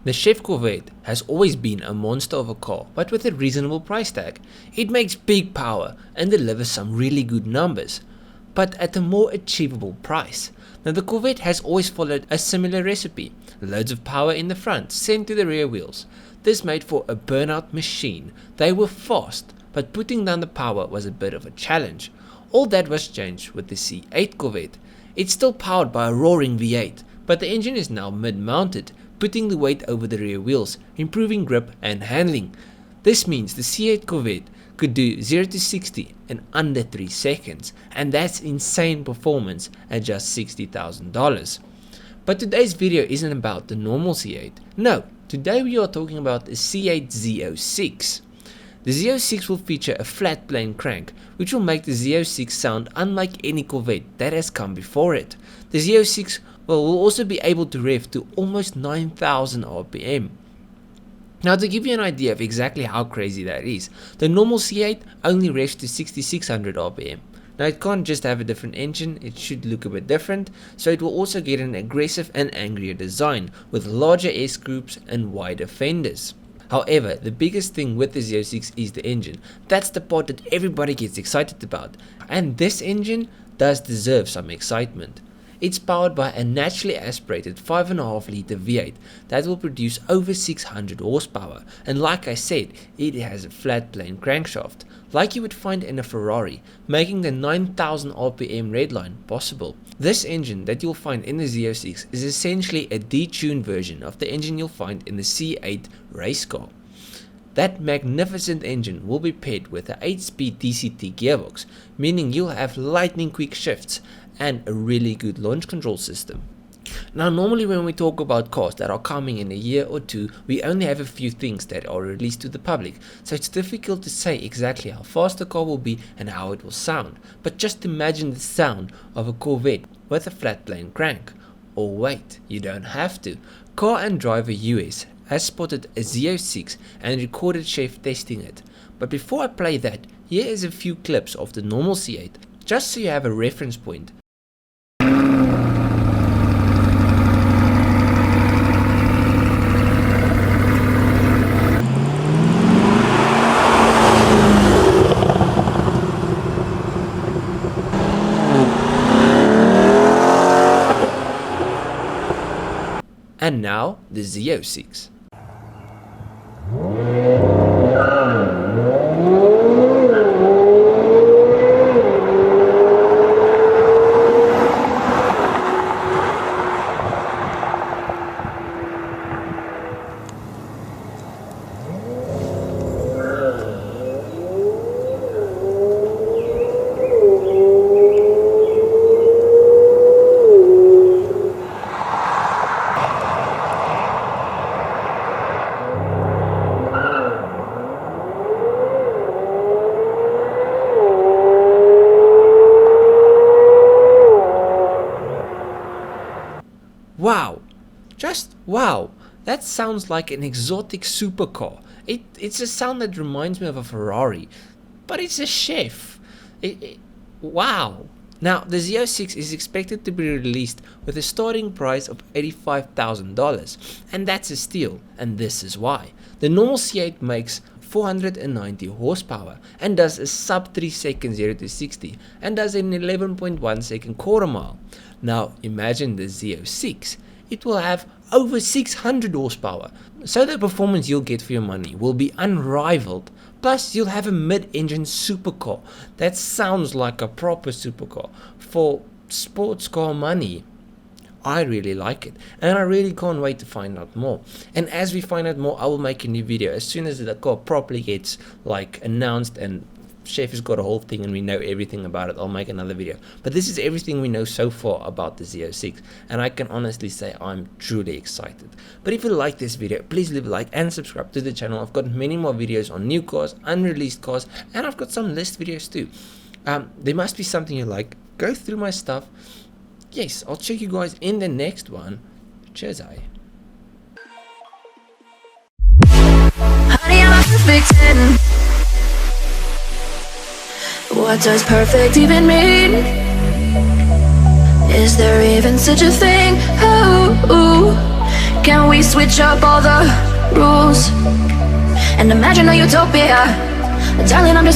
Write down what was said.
The Chev Corvette has always been a monster of a car, but with a reasonable price tag. It makes big power and delivers some really good numbers, but at a more achievable price. Now the Corvette has always followed a similar recipe: loads of power in the front sent to the rear wheels. This made for a burnout machine. They were fast, but putting down the power was a bit of a challenge. All that was changed with the C8 Corvette. It's still powered by a roaring V8, but the engine is now mid-mounted, putting the weight over the rear wheels, improving grip and handling. This means the C8 Corvette could do 0 to 60 in under 3 seconds, and that's insane performance at just $60,000. But today's video isn't about the normal C8. No, today we are talking about the C8 Z06. The Z06 will feature a flat plane crank, which will make the Z06 sound unlike any Corvette that has come before it. The Z06 will also be able to rev to almost 9,000 RPM. Now, to give you an idea of exactly how crazy that is, the normal C8 only revs to 6,600 RPM. Now, it can't just have a different engine, it should look a bit different, so it will also get an aggressive and angrier design with larger S groups and wider fenders. However, the biggest thing with the Z06 is the engine. That's the part that everybody gets excited about, and this engine does deserve some excitement. It's powered by a naturally aspirated 5.5 litre V8 that will produce over 600 horsepower, and like I said, it has a flat plane crankshaft, like you would find in a Ferrari, making the 9,000 RPM redline possible. This engine that you'll find in the Z06 is essentially a detuned version of the engine you'll find in the C8 race car. That magnificent engine will be paired with an 8-speed DCT gearbox, meaning you'll have lightning quick shifts and a really good launch control system. Now, normally when we talk about cars that are coming in a year or two, we only have a few things that are released to the public, so it's difficult to say exactly how fast the car will be and how it will sound. But just imagine the sound of a Corvette with a flat plane crank. Or wait, you don't have to. Car and Driver US has spotted a Z06 and recorded Chev testing it. But before I play that, here is a few clips of the normal C8, just so you have a reference point. And now the Z06. Wow, just wow, that sounds like an exotic supercar. It's a sound that reminds me of a Ferrari, but it's a Chev. Wow. Now, the Z06 is expected to be released with a starting price of $85,000, and that's a steal, and this is why. The normal C8 makes 490 horsepower and does a sub 3 second 0 to 60 and does an 11.1 second quarter mile. Now imagine the Z06, it will have over 600 horsepower, so the performance you'll get for your money will be unrivaled. Plus you'll have a mid-engine supercar that sounds like a proper supercar for sports car money. I really like it, and I really can't wait to find out more. And as we find out more, I will make a new video as soon as the car properly gets announced and Chev has got a whole thing and we know everything about it. I'll make another video. But this is everything we know so far about the Z06, and I can honestly say I'm truly excited. But if you like this video, please leave a like and subscribe to the channel. I've got many more videos on new cars, unreleased cars, and I've got some list videos too. There must be something you like. Go through my stuff. Yes, I'll check you guys in the next one. Cheers, eh? Honey, I'm a perfect 10. What does perfect even mean? Is there even such a thing? Oh, can we switch up all the rules and imagine a utopia? Darling, I'm just